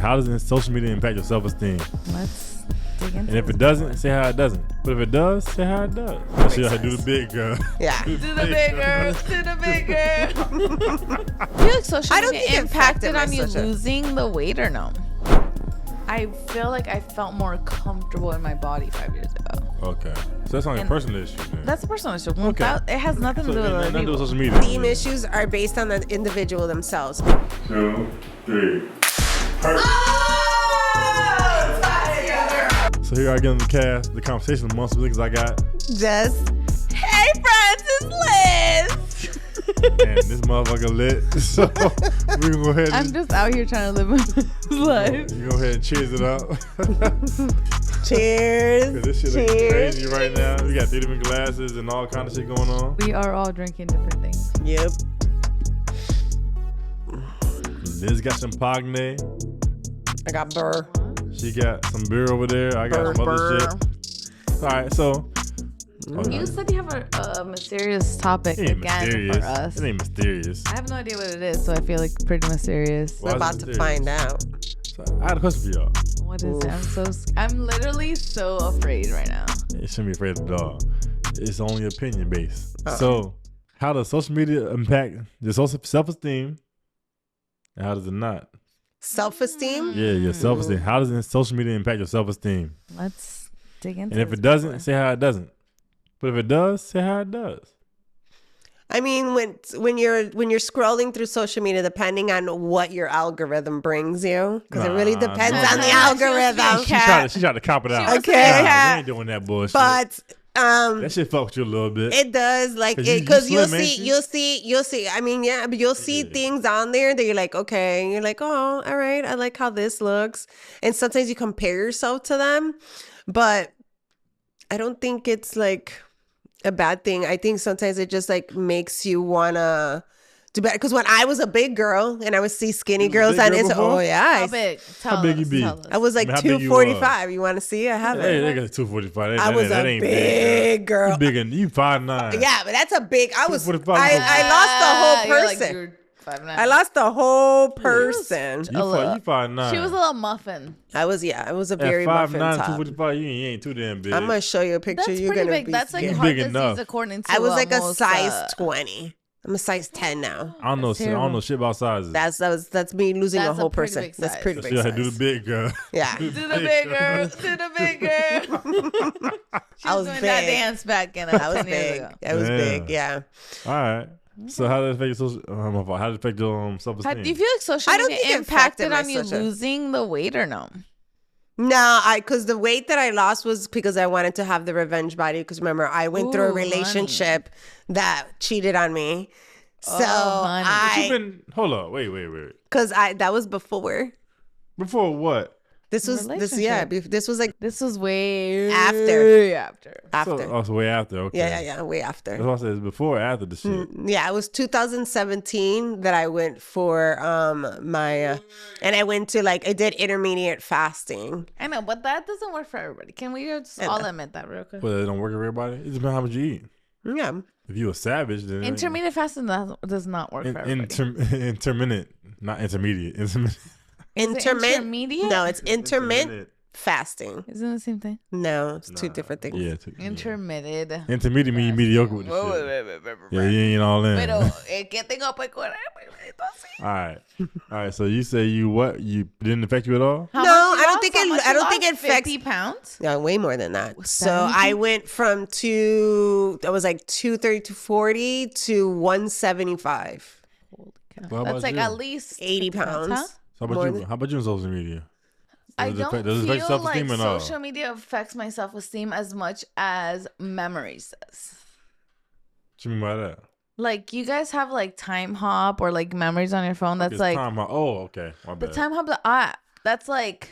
How does social media impact your self-esteem? Let's dig into And if it doesn't, say how it doesn't. But if it does, say how it does. Let's see how to do the big girl. Yeah. Do the big girl. Do the big girl. I feel like social media impacted on you losing the weight or no? I feel like I felt more comfortable in my body 5 years ago. Okay. So that's only a personal issue then. That's a personal issue. Okay. It has nothing to do with other people. Social media. Theme issues are based on the individual themselves. 2, 3. So here I get on the cast, the conversation amongst the niggas I got. Jess. Hey friends, it's Liz. And this motherfucker lit. So we gonna go ahead and I'm just out here trying to live my life. you go ahead and cheers it up. Cheers. This shit is crazy right now. We got 3 different glasses and all kind of shit going on. We are all drinking different things. Yep. Liz got some Pagne. I got burr. She got some beer over there. I got some other shit. All right, so. You said you have a mysterious topic It ain't again mysterious. for us. It ain't mysterious. I have no idea what it is, so I feel like pretty mysterious. Why We're is it about to mysterious? find out. So I had a question for y'all. What is it? I'm literally so afraid right now. You shouldn't be afraid of the dog. It's only opinion based. So, how does social media impact your self-esteem? And how does it not? Self-esteem? Yeah, your self-esteem. How does social media impact your self-esteem? Let's dig into And if this it doesn't, before. say how it doesn't. But if it does, say how it does. I mean, when you're scrolling through social media, depending on what your algorithm brings you, because it really depends on the algorithm. She tried to cop it out. Okay. We ain't doing that bullshit. But that shit fucked you a little bit. it does, like, 'Cause you because you'll slim, ain't you'll see. I mean, yeah, but you'll see things on there that you're like, okay, and you're like, oh, all right, I like how this looks, and sometimes you compare yourself to them, but I don't think it's like a bad thing. I think sometimes it just like makes you wanna do better. Because when I was a big girl and I would see skinny girls on Instagram, oh yeah, How big? How big you be? I was like I mean, how big you 245. You want to see? I have Hey, it. they got 245. I was that a ain't big girl. You big and you 5'9". Yeah, but that's a big. I 245. I lost the whole person. I lost the whole person. You 5'9". She was a little muffin. I was a very At 5'9", muffin top. 245, you ain't too damn big. I'm gonna show you a picture. That's You're pretty gonna big. be. That's like You're heart big disease enough. according to I was like a almost, size 20. I'm a size 10 now. I don't know shit about sizes. That's me losing That's a whole a pretty person. big That's size. pretty So big she had to do the size. big girl. Yeah. Do the big girl. Do the big girl. She I was was doing big. that dance back in I was 10 years big. ago. I was Damn. big. Yeah. All right. So how does it affect your how does it affect your self-esteem? Do you feel like social I don't media think it impacted affected on you my social- losing the weight or no? No, because the weight that I lost was because I wanted to have the revenge body. Because remember, I went through a Ooh, relationship that cheated on me. So honey. Hold up, wait. because that was before. Before what? This was this was like This was way After. So, it's way after. Okay. Yeah, way That's after. what I said. It's before or after the shit. Yeah, it was 2017 that I went for my and I went to I did intermediate fasting. I know, but that doesn't work for everybody. Can we just all admit that real quick? But it don't work for everybody. It depends how much you eat. Yeah. If you a savage, then Intermittent fasting does not work for everybody. intermittent, not intermediate. Intermittent. No, it's intermittent Intermittent. fasting. Isn't it the same thing? No, it's two different things. Yeah. Intermittent. Intermediate mean mediocre with the shit. Yeah, you ain't all in. Pero ¿qué tengo pues con All right. So you say you didn't affect you at all? No, I don't think it affects 50 pounds. Yeah, way more than that. So 70? I went from I was like 230 to 40 to 175. Holy cow. Well, how That's about like you? at least 80 50 pounds. Huh? So how about you on social media? I Does it don't affect- does it affect feel like self-esteem or no? social media affects my self-esteem as much as memories does. What you mean by that? Like you guys have like Time Hop or like memories on your phone. That's It's like time out. Oh, okay. My the bad. Time Hop. That's like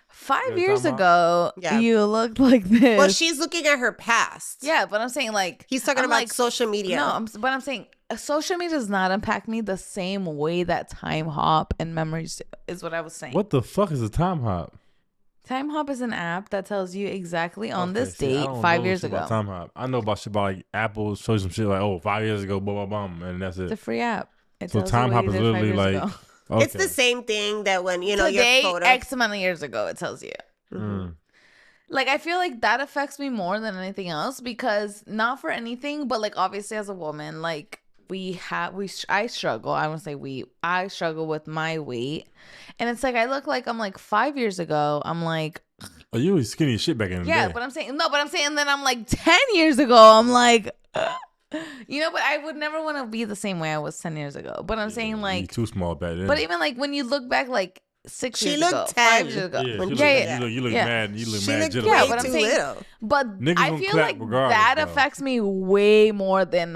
5 Yeah, years Time Hop. ago. Yeah. You looked like this. Well, she's looking at her past. Yeah, but I'm saying like He's talking I'm about like, social media. No, but I'm saying social media does not impact me the same way that Time Hop and memories do, is what I was saying. What the fuck is a time hop? Time Hop is an app that tells you exactly on Okay, this see, I date don't 5 know years shit ago. about time hop. I know about shit about like Apple shows some shit like 5 years ago, blah blah blah, and that's It's a it. free app. It So tells you time what hop you is did 5 literally years like ago. Okay. It's the same thing that when, you know, today, your photo. X amount of years ago, it tells you. Mm. Like, I feel like that affects me more than anything else because not for anything, but like obviously as a woman, like I struggle. I won't say I struggle with my weight. And it's like, I look like I'm like 5 years ago. I'm like, oh, you was skinny as shit back in the day. yeah, but I'm saying, then I'm like 10 years ago. I'm like, you know, but I would never want to be the same way I was 10 years ago. But I'm saying You like, too small back then. but even like when you look back, like 6 years looked ago, 10. 5 years ago. Yeah, you look Yeah. mad. You look She mad. looked Jittery. way but I'm too saying- little. But Niggas I gonna feel clap like regardless, that though. affects me way more than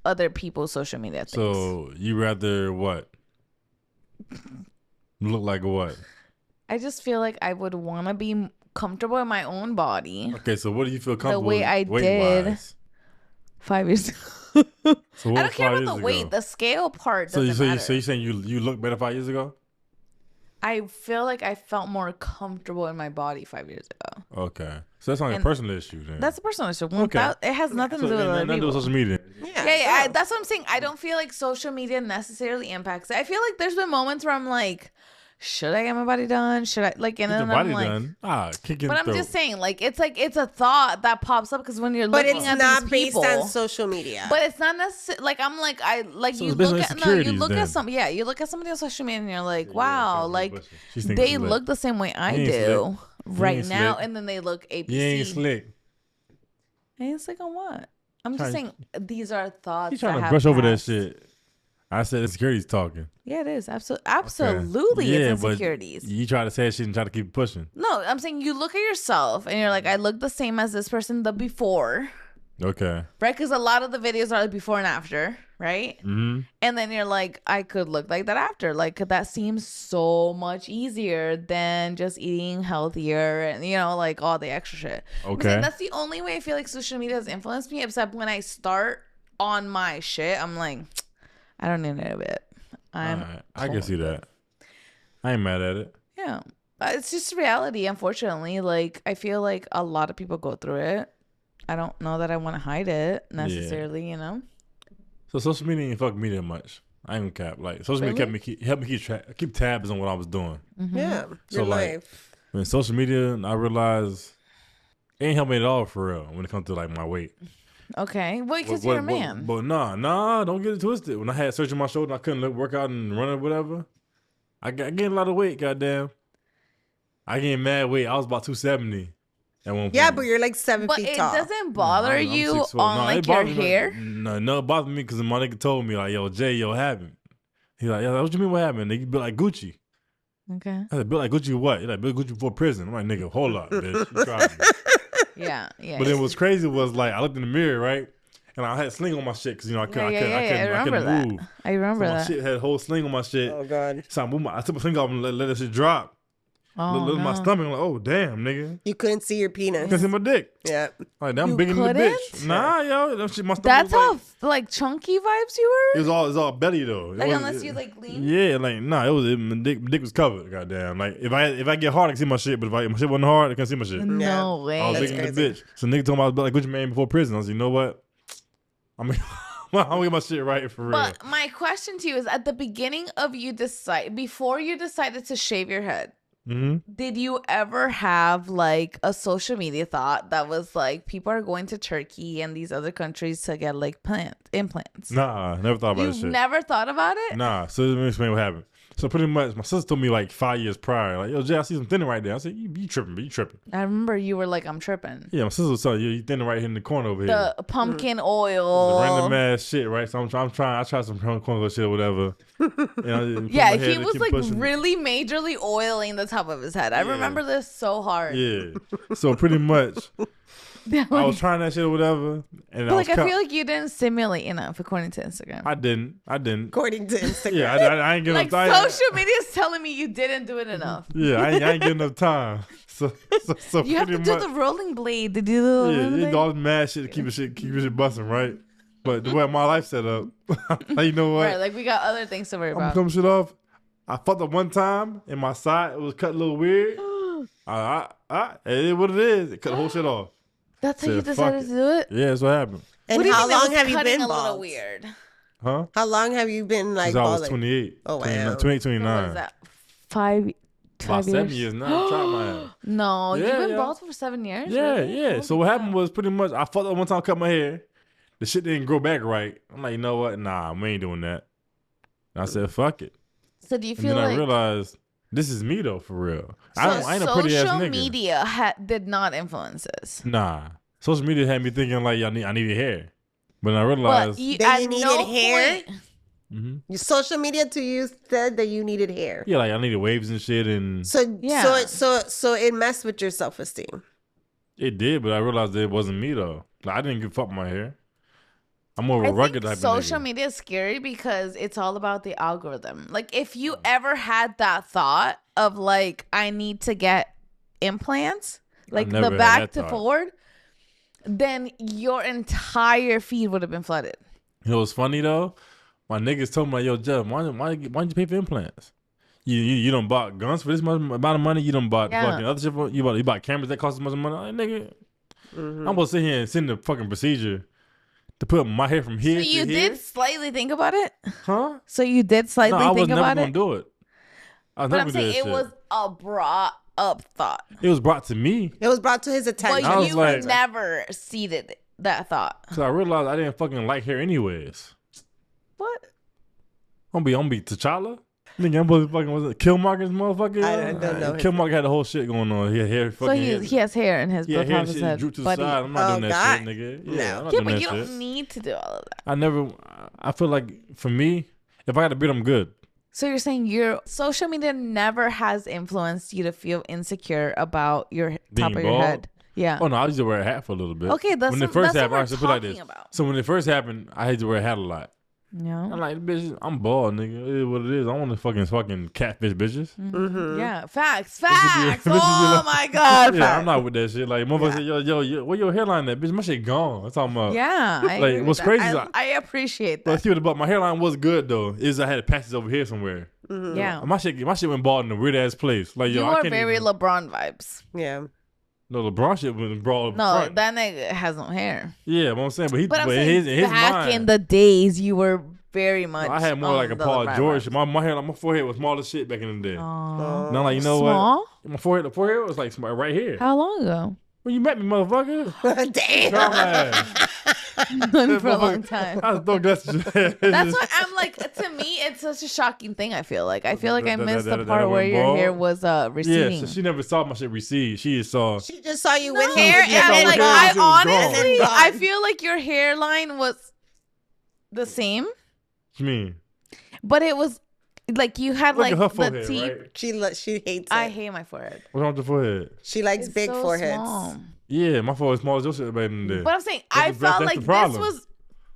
other people's social media things. So you rather what? Look like what? I just feel like I would want to be comfortable in my own body Okay, so what do you feel comfortable the way I weight did wise? 5 years ago. So what I was don't care 5 about the years weight. ago? The scale part So doesn't matter. so you saying you look better 5 years ago? I feel like I felt more comfortable in my body 5 years ago. Okay, so that's not a And personal issue then. That's a personal issue. Okay. It has nothing to do with nothing other to do people. with social media. Yeah. That's what I'm saying. I don't feel like social media necessarily impacts it. I feel like there's been moments where I'm like, should I get my body done? Should I like? And Get then your I'm body like, done. Kicking. but I'm just saying, like it's a thought that pops up because when you're But looking it's at not these based people, on social media. but it's not necessarily like I'm like So you it's based look on at insecurities you look then. at you look at somebody on social media and you're like, wow, like She's thinking they slick. look the same way I You ain't do right ain't now, slick. and then they look APC. You ain't slick. I ain't slick on what? I'm just saying these are thoughts. He's trying that to have brush over that passed. shit. I said insecurities talking. Yeah, it is absolutely Yeah, it's but insecurities. you try to say shit and try to keep pushing. No, I'm saying you look at yourself and you're like, I look the same as this person the before, Okay. right? Because a lot of the videos are like before and after, right? Mm-hmm. And then you're like, I could look like that after. Like, that seems so much easier than just eating healthier and, you know, like all the extra shit. I'm saying Okay. that's the only way I feel like social media has influenced me, except when I start on my shit, I'm like, I don't need any of it. I can see that. I ain't mad at it. Yeah. But it's just reality, unfortunately. Like, I feel like a lot of people go through it. I don't know that I want to hide it necessarily, you know? So social media ain't fuck me that much. I ain't gonna cap. Like social media helped me keep tabs on what I was doing. Mm-hmm. Yeah. So Your like life. when social media, I realized it ain't helped me at all for real when it comes to like my weight. Okay. Well, because you're a man. But nah, don't get it twisted. When I had surgery on my shoulder, I couldn't work out and run or whatever. I gained a lot of weight. Goddamn, I gained mad weight. I was about 270 at one point. Yeah, but you're like 7 But feet it tall. doesn't bother I'm you 6'4". on Nah, like it your bothered me. hair? No, it bothered me because my nigga told me like, yo, Jay, what happened? He's like, yo, what you mean what happened? Nigga, you built like Gucci. Okay. I said, built like Gucci what? He's like, built Gucci before prison. I'm like, nigga, hold up, bitch. You tried me. Yeah. But then what's crazy was like, I looked in the mirror, right? And I had sling on my shit because, you know, I couldn't move. I remember So my that. shit had a whole sling on my shit. Oh, God. So I took my sling off and let that shit drop. Oh, Look at my no. stomach. I'm like, oh, damn, nigga. You couldn't see your penis. I can see my dick. Yeah. Like, I'm You bigger than the bitch. couldn't? Nah, yo. That shit, my stomach That's was how like chunky vibes you It were? was all belly, though. It Like, wasn't- unless you like lean? Yeah, like, nah, my dick was covered, goddamn. Like, if I get hard, I can see my shit. But if my shit wasn't hard, I can't see my shit. No way. I was That's bigger than the crazy. bitch. So nigga told me I was like Gucci man before prison. I was like, you know what? I'm gonna get my shit right for real. But my question to you is, at the beginning of before you decided to shave your head, Mm-hmm. did you ever have like a social media thought that was like, people are going to Turkey and these other countries to get like implants? Nah, never thought about You've this shit. never thought about it? Nah, so let me explain what happened. So pretty much, my sister told me like 5 years prior, like, yo, Jay, I see some thinning right there. I said, you tripping, but you tripping. I remember you were like, I'm tripping. Yeah, my sister was telling you thinning right here in the corner over here. The pumpkin The oil. random ass shit, right? So I tried some corner shit or whatever. Yeah, he was like really majorly oiling the top of his head. I remember this so hard. Yeah. So pretty much, I was trying that shit or whatever, and But like, I feel like you didn't stimulate enough, according to Instagram. I didn't. According to Instagram. Yeah, I ain't getting Like, enough time. social media is telling me you didn't do it enough. Yeah, I ain't getting enough time. So You have to pretty do much, the rolling blade. Did you do the rolling yeah, you blade? do all this mad shit to keep your shit busting, right? But the way my life set up, you know what? Right, like we got other things to worry I'm about. coming shit off. I fucked up one time and my side it was cut a little weird. It is what it is. It cut the whole shit off. That's how you Said, fuck decided it. to do it? Yeah, that's what happened. And What do you how mean it long was have you cutting been a little bald? weird? Huh? How long have you been like Since I was balling? 28. Oh, wow. 28, So 29. what is that? 5 About 7 years? years now. I tried my ass. No, Yeah, you've been yeah. bald for 7 years? Yeah, Really? yeah. So Holy what crap. happened was pretty much I fucked up one time, cut my hair. The shit didn't grow back right. I'm like, you know what? Nah, we ain't doing that. And I said, fuck it. So do you And feel then like I realized this is me though, for real. I ain't a pretty ass social nigga. media did not influence this? Nah. Social media had me thinking like I needed hair. But I realized But you, That at you needed no hair? point- Mhm. Your social media to you said that you needed hair. yeah, like I needed waves and shit and So Yeah. so it messed with your self-esteem. it did, but I realized that it wasn't me though. Like I didn't give a fuck with my hair. I'm more of a I rugged think type social of nigga. media is scary because it's all about the algorithm. Like if you ever had that thought of like I need to get implants, like never the had back that to thought. forward, then your entire feed would have been flooded. You know what's funny though? My niggas told me like, yo, Jeff, why didn't you pay for implants? You done bought guns for this much amount of money. You done bought Yeah. fucking other shit. You bought cameras that cost this much money. Like, nigga, Mm-hmm. I'm gonna sit here and send the fucking procedure to put my hair from So here you to here. did slightly think about it? Huh? So you did slightly No, I was think never about gonna it? do it. I was But never I'm gonna do saying that it shit. was a brought up thought. It was brought to me. It was brought to his But attention. I was you like- never seeded that thought. So I realized I didn't fucking like hair anyways. What? I'm gonna be T'Challa. Nigga, I'm supposed to fucking was it Killmonger's motherfucker? I don't know his Killmonger had the whole shit going on. He had hair So fucking. he has hair in his yeah, both hair of his shit head. drooped to the Buddy. side. I'm not Oh, doing that God. shit, nigga. No. Yeah, I'm not Yeah, doing but that you shit. don't need to do all of that. I feel like for me, if I got a beard, I'm good. So you're saying your social media never has influenced you to feel insecure about your top Being of your bald? head? Yeah. Oh no, I used to wear a hat for a little bit. Okay, that's when it what- first that's what happened. we're I should put it like talking this. about. So when it first happened, I had to wear a hat a lot. Yeah. I'm like, bitch, I'm bald, nigga. It is what it is. I want to fucking catfish bitches. Mm-hmm. Yeah. Facts. Bitches be- Facts. bitches be Oh like- my God. Yeah, facts. I'm not with that shit. Like, motherfucker, say, yo, where your hairline at? Bitch, my shit gone. I'm talking about. Yeah. I Like, agree with what's that. crazy is I appreciate But that. see what about my hairline was good though. Is I had patches over here somewhere. Yeah. My shit went bald in a weird ass place. Like, yo, You I are can't very even, LeBron vibes. Yeah. No, LeBron shit went bald. No, front. that nigga has no hair. Yeah, what I'm saying, but But I'm in saying his back mind, in the days, you were very much. I had more on like a the Paul LeBron George. vibes. My hair, like my forehead was small as shit back in the day. Aw. Now, like, you know Small? what? The forehead was like right here. How long ago? When you met me, motherfucker. Damn. Grab my ass. For a long time. I was throwing That's why I'm like, to me, it's such a shocking thing. I feel like I missed the part where your hair was Yeah, receding. so she never saw my shit recede. She just saw. She just saw you No, with hair and Yeah, and like hair I was gone. honestly, Gone. I feel like your hairline was the same, What you mean? but it was like you had Look like at her the forehead, teeth. right? she hates it. I hate my forehead. What's wrong with the forehead? She likes It's big so foreheads. small. Yeah, my forehead was small as your shit back in the day. But I'm saying That's I the- felt that's like the this problem. was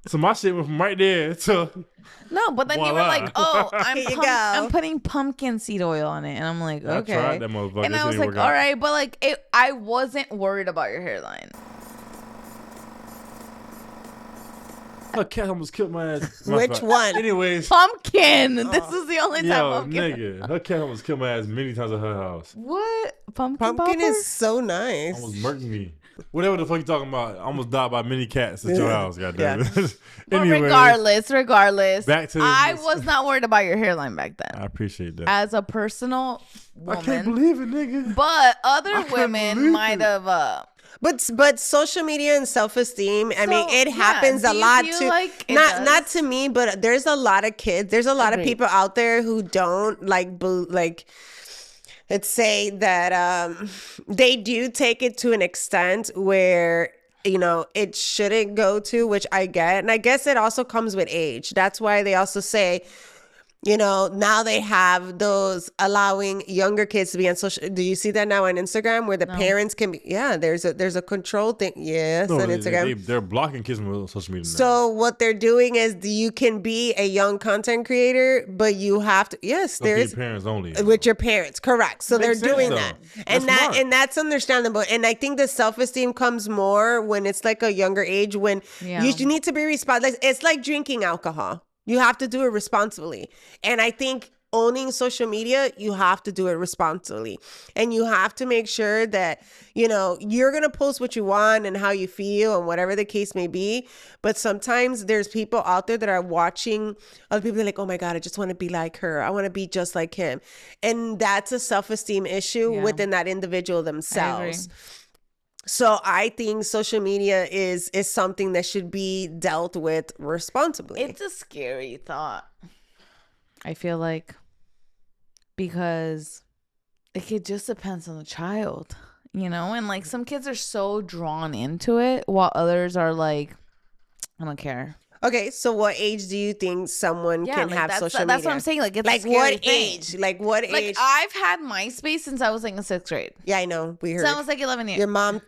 So my shit went from right there to no, but then you were Voila. like, "Oh, Here you go. I'm putting pumpkin seed oil on it," and I'm like, "Okay." I tried that motherfucker. And That I was shit like, didn't "All work out. right," but like, I wasn't worried about your hairline. Her cat almost killed my ass. Which one? Anyways, Pumpkin. This is the only time yo, pumpkin. nigga, her cat almost killed my ass many times at her house. What pumpkin? Pumpkin popper? is so nice. Almost murked me. Whatever the fuck you talking about, I almost died by many cats at your house. Goddamn it. But Anyways, regardless, back to I this- was not worried about your hairline back then. I appreciate that. As a personal I can't woman, believe it, nigga. but other can't women believe might it. have. But social media and self-esteem, I mean, So, it yeah, happens do a you lot feel to like it not does? not to me, but there's a lot of kids. There's a lot of Agreed. people out there who don't like let's say that they do take it to an extent where it shouldn't go to, which I get. And I guess it also comes with age. That's why they also say, now they have those allowing younger kids to be on social. Do you see that now on Instagram where the parents can be? Yeah, there's a control thing. Yes, No, on Instagram. they're blocking kids from social media now. So what they're doing is you can be a young content creator, but you have to. Yes, Don't be there's parents only. with your parents, correct. So Makes they're sense, doing though. that. That's smart. And that's understandable. And I think the self-esteem comes more when it's like a younger age, when Yeah. you need to be responsible. It's like drinking alcohol. You have to do it responsibly. And I think owning social media, you have to do it responsibly. And you have to make sure that, you're going to post what you want and how you feel and whatever the case may be. But sometimes there's people out there that are watching other people. They're like, oh my God, I just want to be like her. I want to be just like him. And that's a self-esteem issue within that individual themselves. So I think social media is something that should be dealt with responsibly. It's a scary thought, I feel like, because it just depends on the child, and like some kids are so drawn into it while others are like, I don't care. Okay, so what age do you think someone can have social media? That's what I'm saying. Like, it's like what age? Like what age? Like I've had MySpace since I was like in 6th grade. Yeah, I know. We heard. So I was like 11 years. Your mom,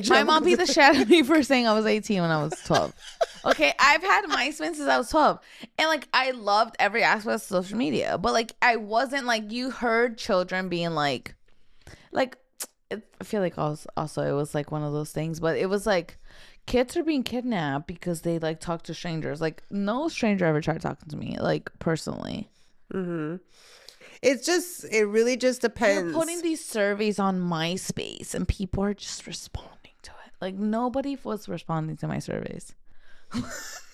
my mom beat the shit out of me for saying I was 18 when I was 12. Okay, I've had MySpace since I was 12, and like I loved every aspect of social media, but like I wasn't like, you heard children being like I feel like also it was like one of those things, but it was like, kids are being kidnapped because they like talk to strangers. Like no stranger ever tried talking to me, like personally. Mm-hmm. It really just depends. They're putting these surveys on MySpace and people are just responding to it. Like nobody was responding to my surveys. I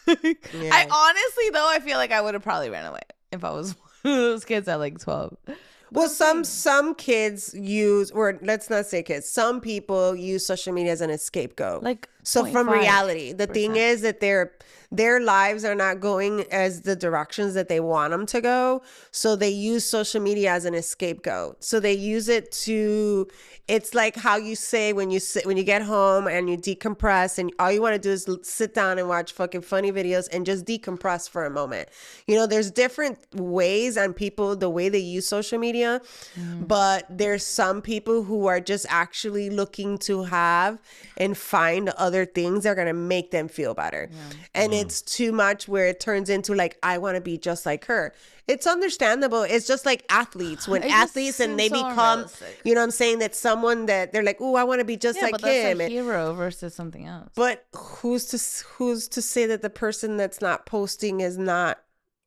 honestly though, I feel like I would have probably ran away if I was one of those kids at like 12. Well, some kids use, or let's not say kids, some people use social media as an scapegoat. Like, so from reality, the thing is that their lives are not going as the directions that they want them to go. So they use social media as an scapegoat. So they use it to, it's like how you say when you get home and you decompress and all you want to do is sit down and watch fucking funny videos and just decompress for a moment. There's different ways on people, the way they use social media, but there's some people who are just actually looking to have and find other things that are going to make them feel better. And it's too much where it turns into like, I want to be just like her. It's understandable. It's just like athletes. When athletes and they become, you know what I'm saying, that someone that they're like, oh, I want to be just like but him. That's a hero versus something else. But who's to say that the person that's not posting is not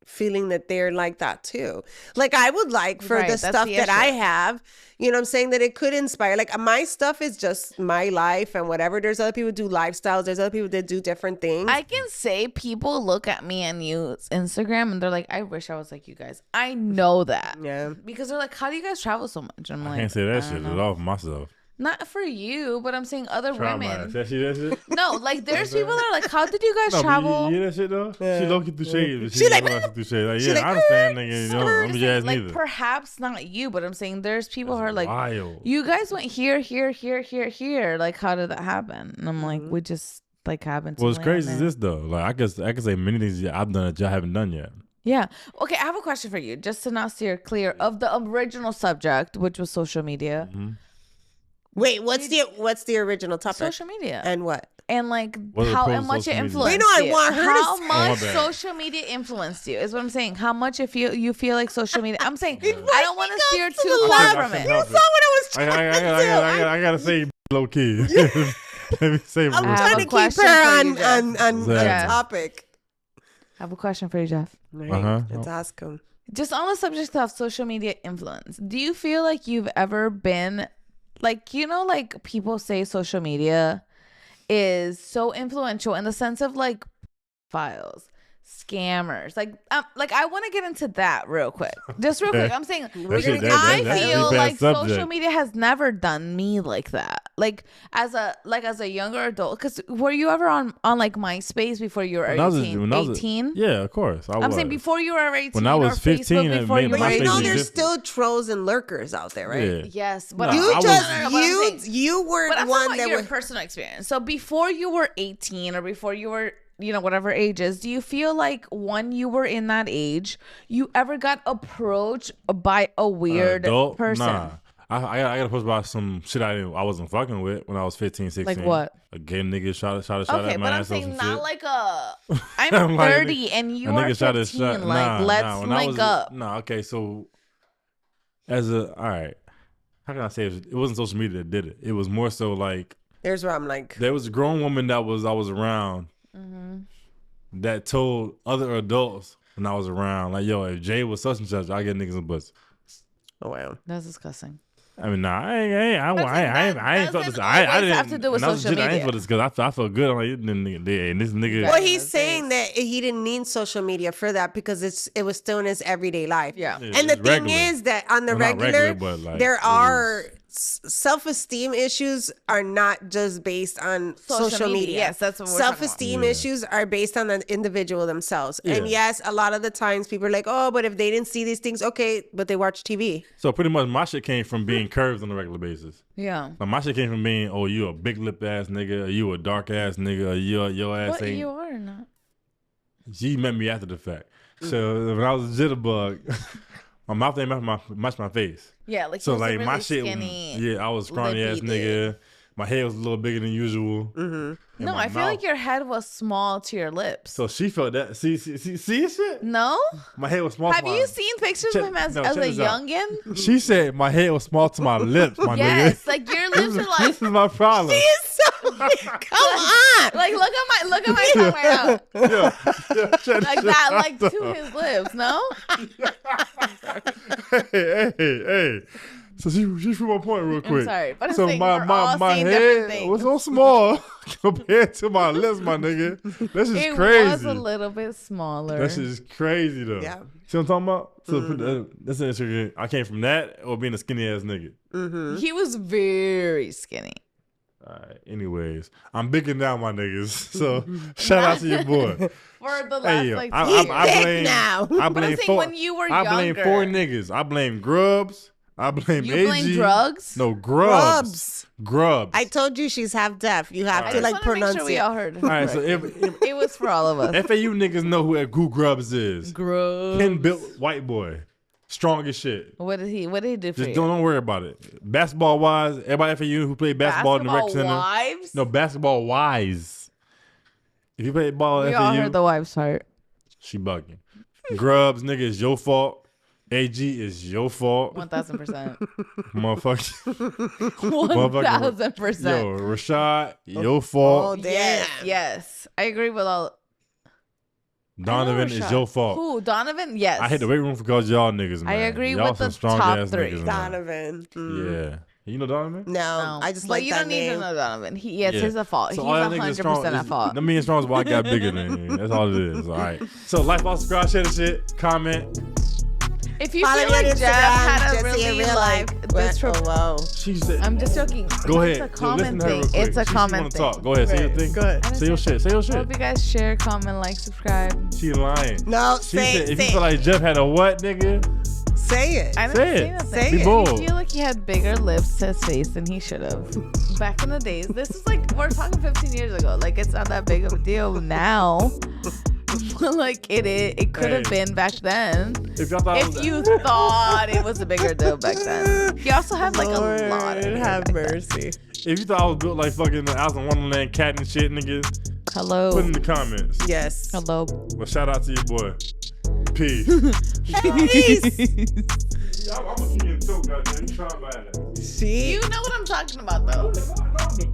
feeling that they're like that too? Like I would like for the stuff that I have, you know what I'm saying, that it could inspire. Like my stuff is just my life and whatever. There's other people who do lifestyles. There's other people that do different things. I can say people look at me and use Instagram and they're like, I wish I was like you guys. I know that. Yeah. Because they're like, how do you guys travel so much? I'm like, I can't say that shit at all for myself. Not for you, but I'm saying other women. That shit? No, like there's people that are like, how did you guys travel? You hear that shit though? Yeah. She low-key through shade. She like, through shade. Like, she yeah, like, I understand, nigga. Don't be ass like neither. perhaps not you, but I'm saying there's people who are like, wild. You guys went here. Like, how did that happen? And I'm like, we just like happened. What's crazy is this though. Like I can say many things I've done that y'all haven't done yet. Yeah. Okay, I have a question for you, just to not steer clear of the original subject, which was social media. Mm-hmm. Wait, what's the original topic? Social media. And what? And like how much it influenced you. I want her how to much social media influenced you is what I'm saying. How much you feel like social media. I'm saying I don't want to steer too far from it. You saw what I was trying to do. I gotta say low key. Let me say. I'm trying to keep her on topic. I have a question for you, Jeff. Let's ask him. Just on the subject of social media influence, do you feel like you've ever been like, like people say social media is so influential in the sense of like files, scammers, like I want to get into that real quick, just real quick. I'm saying I feel like social media has never done me like that, like as a younger adult. Because were you ever on like MySpace before you were 18? Yeah, of course. I'm saying before you were 18. When I was 15, before you were 18. There's still trolls and lurkers out there, right? Yeah. Yes, but you weren't but one that your personal experience. So before you were 18 or before you were whatever ages, do you feel like when you were in that age, you ever got approached by a weird person? Nah. I got approached by some shit I wasn't fucking with when I was 15, 16. Like what? A gay nigga shot okay, at my ass. Okay, but I'm saying not shit. like I'm 30 and you are 15. Let's link up. Nah, okay, so all right, how can I say it wasn't social media that did it. It was more so like, here's where I'm like, there was a grown woman that I was around that told other adults when I was around. Like, yo, if Jay was such and such, I get niggas in butts. Oh wow. That's disgusting. I mean, nah, I ain't felt this. I didn't have to do with when I was social legit, I ain't media. felt this because I felt good. I'm like, this nigga. Well, he's saying that he didn't need social media for that because it was still in his everyday life. Yeah. Yeah, And the it's thing regular. is that on the Well, not regular, but like, there it are self-esteem issues are not just based on social media. Yes, that's what we're talking about. Self-esteem Yeah. issues are based on the individual themselves. Yeah. And yes, a lot of the times people are like, oh, but if they didn't see these things, okay, but they watch TV. So pretty much my shit came from being curved on a regular basis. Yeah. Like my shit came from being, oh, you a big lip ass nigga, or you a dark ass nigga, or your ass But ain't. you are not. She met me after the fact. So when I was a jitterbug, my mouth ain't match my face. Yeah, like So he was a like really my shit, skinny. yeah, I was scrawny ass lippy nigga. My head was a little bigger than usual. And No, my I feel like mouth- your head was small to your lips. So she felt that. See shit. No? My head was small. Have to my, you seen pictures Check- of him as no, a check this out. youngin? She said my head was small to my lips, my Yes, nigga. like your lips are like This is my problem. Come on. like look at my tongue right now. Yeah, Like that, like to his lips, no? hey. So she proved my point real quick. sorry, but I'm so saying my we're all my seeing different head things. was so small compared to my lips, my nigga. That's just It crazy. was a little bit smaller. That's just crazy though. Yeah. See what I'm talking about? So that's interesting. I came from that or being a skinny ass nigga. He was very skinny. All right. Anyways, I'm bigging down my niggas. So shout out to your boy. For the last Hey, yo, like 2 I years. blame now. I I'm blame saying four. when you were I blame younger. 4 niggas. I blame Grubs. I blame You AG. blame drugs? No, Grubs. Grubs. I told you she's half deaf. You have I to just like want to make pronounce sure we it. all heard. All right, so if It was for all of us. FAU niggas know who Grubs is. Gross. Pin built white boy. Strong as shit. What did he do for Just you? don't worry about it. Basketball wise, everybody at FAU who played basketball in the rec center. wives? No, basketball wise. If you play ball We at all FAU, heard the wives part. she bugging. Grubs, nigga, is your fault. AG is your fault. 1,000%. Motherfucker. 1,000%. Yo, Rashad, your Oh, fault. damn. Yes. I agree with all. Donovan is your fault. Who? Donovan? Yes. I hit the weight room because y'all niggas, man. I agree y'all with some the strong top ass 3. niggas, man. Donovan. Yeah. You know Donovan? No, I just but like you that don't need name. to know Donovan. It's Yeah. his fault. So He's all y'all niggas 100% at fault. That means strong is why I got bigger than you. That's all it is. All right. So like, follow, subscribe, share the shit, comment. If you Follow feel me on like Jeff had a Jesse in really real like life. this Oh, wow. She said, I'm just joking. go It's ahead. a comment Listen to her thing. real quick. It's a She comment wanna thing. talk. Go ahead. Say your thing. Go ahead. Say your shit. Say your I shit. hope you guys share, comment, like, subscribe. She lying. No, She say said, if say you feel like Jeff had a what, nigga? say it. I didn't Say say it. nothing. Say Be it. bold. I feel like he had bigger lips to his face than he should have. Back in the days, this is like we're talking 15 years ago. Like it's not that big of a deal now. Like it could have Hey. been back then. If y'all thought it was- If you thought it was a bigger deal back then, he also had like a lot of hair have back then. mercy. if you thought I was built like fucking Alice in Wonderland cat and shit, nigga, Hello, put in the comments. Yes. hello. Well, shout out to your boy. Peace. I'm gonna keep getting choked out there. You trying by that. See? You know what I'm talking about though. No,